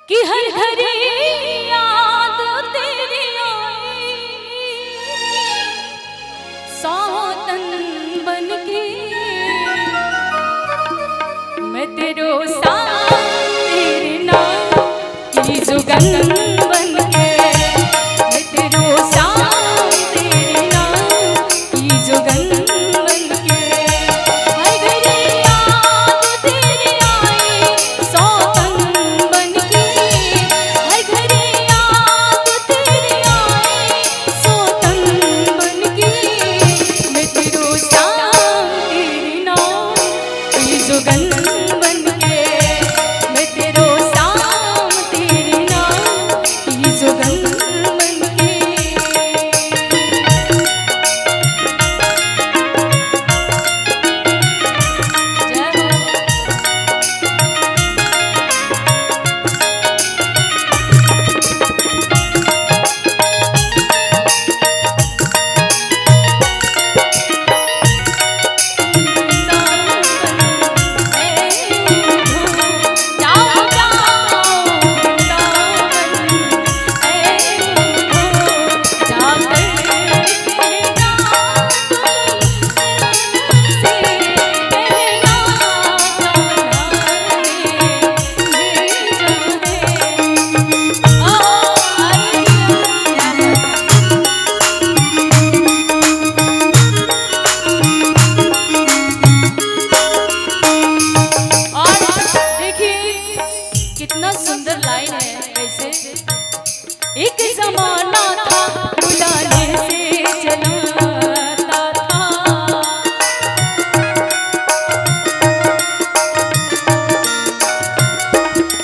कि हर घड़ी याद तेरी आई, सौतन बन के मैं तेरो साथ तेरे नाम की जुगन बन के, मैं तेरो साथ तेरे नाम की जुगन बन के। हर घड़ी याद तेरी आई, सौतन बन के, हर घड़ी याद तेरी आई, सौतन बन के, मैं तेरो साथ तेरे नाम की जुगन बन के, मैं तेरो साथ तेरे नाम की जुगन बन के। जय हो। कितना सुंदर लाइन है वैसे। एक जमाना था बुलाने से चलाता था,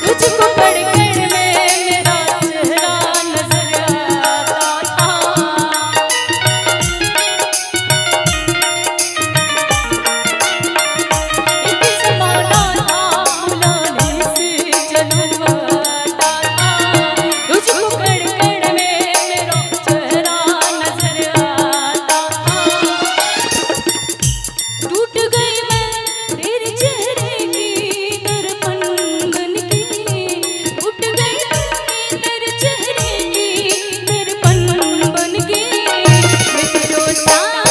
तुझको पढ़कर मेरा चेहरा नजर आता था। एक जमाना था बुलाने से चलवाता था, तुझको पढ़कर मेरा चेहरा नजर आता था। टूट गई मैं तेरे चेहरे की दर्पण बन के, टूट गई मैं तेरे चेहरे की दर्पण बन के, मैं तेरो साथ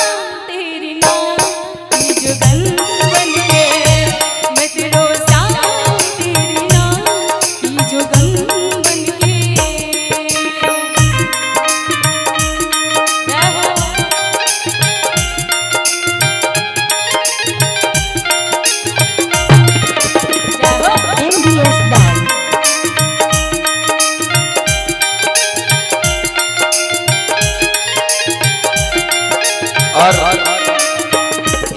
तेरे नाम की जुगन बन के, मैं तेरो साथ तेरे नाम की जुगन बन के। जय हो। MDS Band. और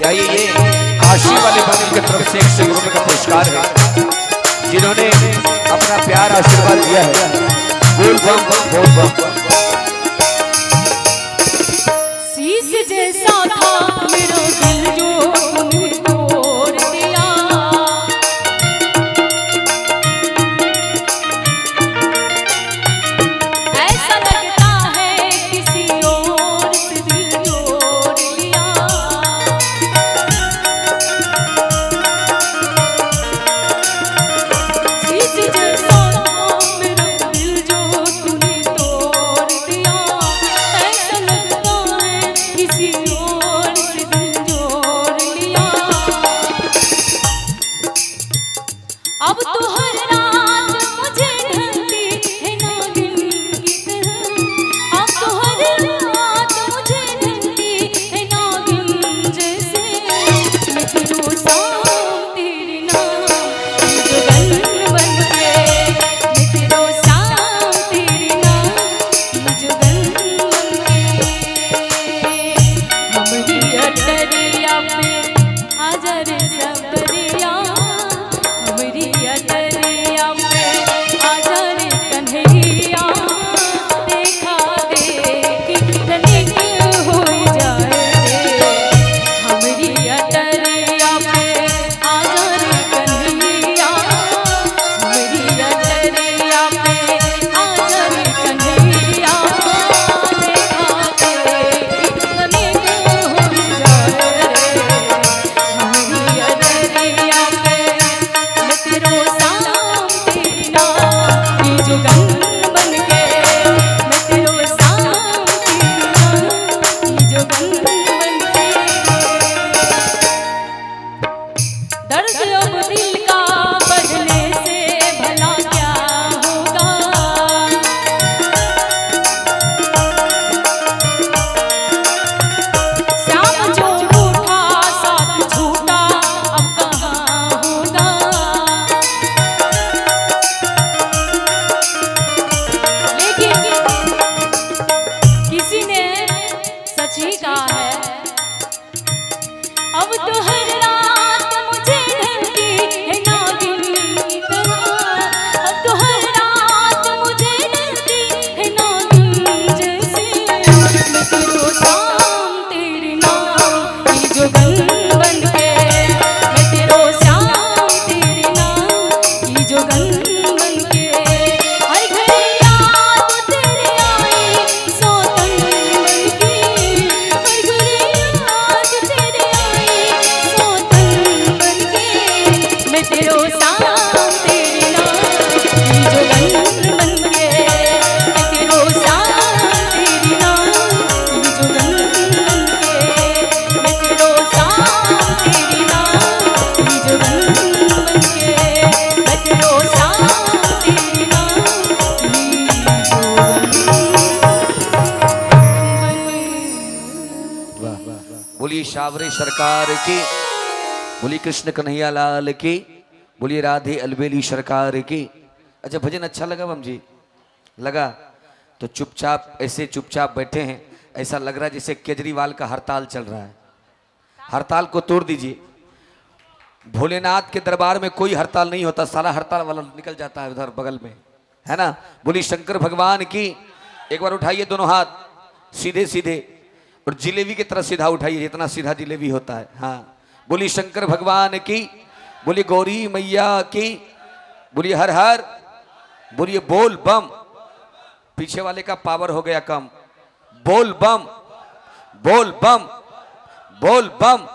ये काशी वाले बाबू की तरफ से 100 रुपए का पुरस्कार है, जिन्होंने अपना प्यार आशीर्वाद दिया है। बोल बम बोल बम। शीश जैसा था मेरा दिल जो तूने तोड़ दिया, ऐसा लगता है किसी और से दिल जोड़ लिया। शीश जैसा था मेरा दिल जो तूने तोड़ सावरे सरकार की, बोली कृष्ण कन्हैया लाल की, बोलिए राधे अलबेली सरकार की। अच्छा भजन अच्छा लगा बम जी? लगा तो चुपचाप ऐसे चुपचाप बैठे हैं, ऐसा लग रहा है जैसे केजरीवाल का हड़ताल चल रहा है। हड़ताल को तोड़ दीजिए। भोलेनाथ के दरबार में कोई हड़ताल नहीं होता, सारा हड़ताल वाला निकल जाता है उधर बगल में, है ना। बोली शंकर भगवान की। एक बार उठाइए दोनों हाथ सीधे सीधे और जिलेबी की तरह सीधा उठाइए, जितना सीधा जिलेबी होता है। हाँ, बोली शंकर भगवान की, बोली गौरी मैया की, बोलिए हर हर, बोलिए बोल बम। पीछे वाले का पावर हो गया कम। बोल बम, बोल बम, बोल बम।